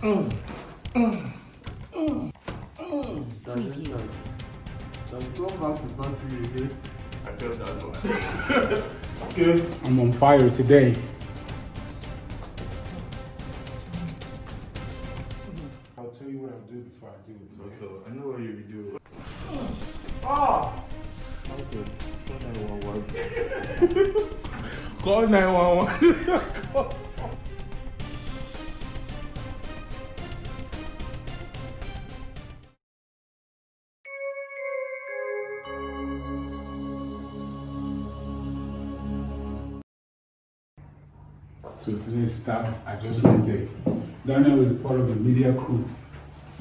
I felt that one. Okay. I'm on fire today. I'll tell you what I'll do before I do it. So, I know what you do. Okay. Call 911. Call 911. So today's staff adjustment day. Daniel is part of the media crew.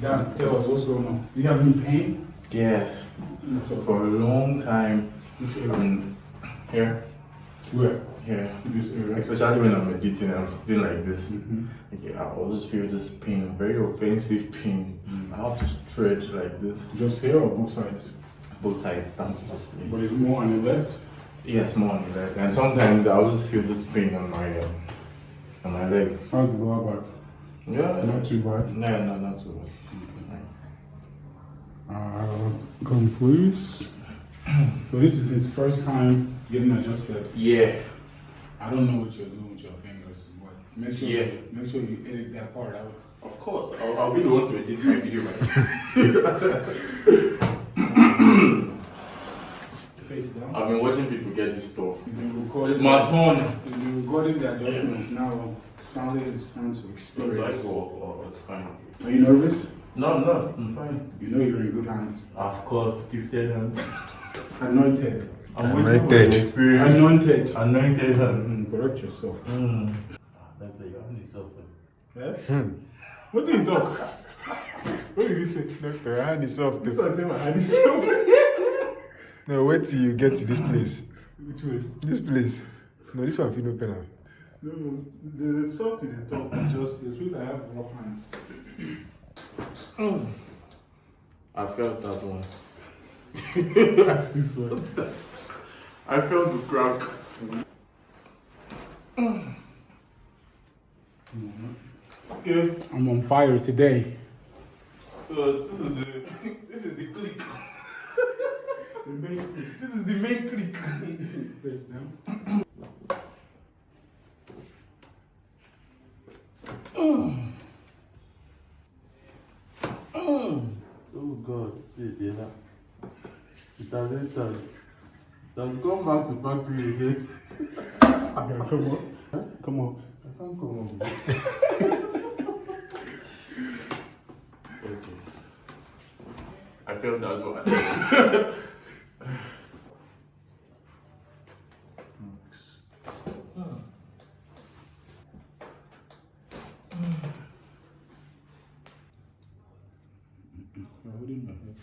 Dan, tell us what's going on. Do you have any pain? Yes. For a long time. Here. Where? Here. This area. Especially when I'm editing and I'm sitting like this. Okay, I always feel this pain, very offensive pain. I have to stretch like this. Just here or both sides? Both sides, down to this place. But it's more on the left? Yes, more on the left. And sometimes I always feel this pain on my leg. How's the lower back? Yeah. Not too bad. No, not too bad. Come please. So this is his first time getting adjusted. Yeah. I don't know what you're doing with your fingers, but make sure you edit that part out. Of course. I'll be the one to edit my video myself. Face down. I've been watching people get this stuff. It's my turn. You've been recording the adjustments now. Finally, it's time to experience. It's fine. Are you nervous? No, I'm fine. You know you're in good hands. Of course, gifted hands. Anointed. Anointed hands. Correct yourself. Like your hand is open. What did you talk? What did you say? Doctor, your hand is soft. This one say my hand is soft. No, wait till you get to this place. Which was? This place. No, this one feel no pain. No, the soft in the top. Just the people that have rough hands. I felt that one. That's this one. I felt the crack. Okay. I'm on fire today. So this is the click. This is the main click. Press down. Oh God, see it here. It has entered. It has gone back to factory, is it? Okay, come on. Come on. I can't come on. Okay. I felt that one. Holding my head.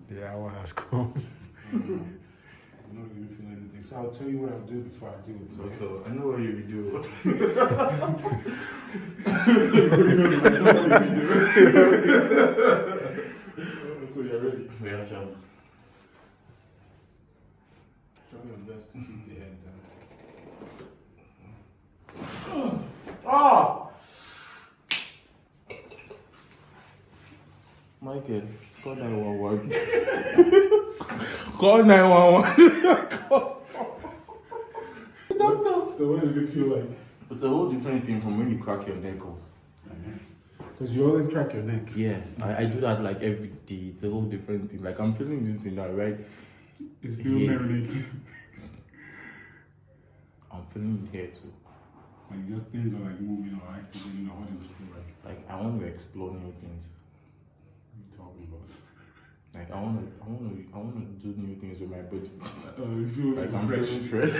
The hour has come. I'm not even feeling anything. So I'll tell you what I'll do before I do it. So I know what you do. So you're ready. Yeah, sure. Try your best to keep the head down. Michael, call 911. Call 911. So what did it feel like? It's a whole different thing from when you crack your neck off. Because you always crack your neck. Yeah, I do that like every day. It's a whole different thing. Like I'm feeling this thing now, right? It's still Yeah. marinating. I'm feeling it here too. Like just things are like moving or activating, or what does it feel like? Like I want to explore new things. What are you talking about? Like I want to do new things with my body. You feel Like like I'm fresh. feeling fresh.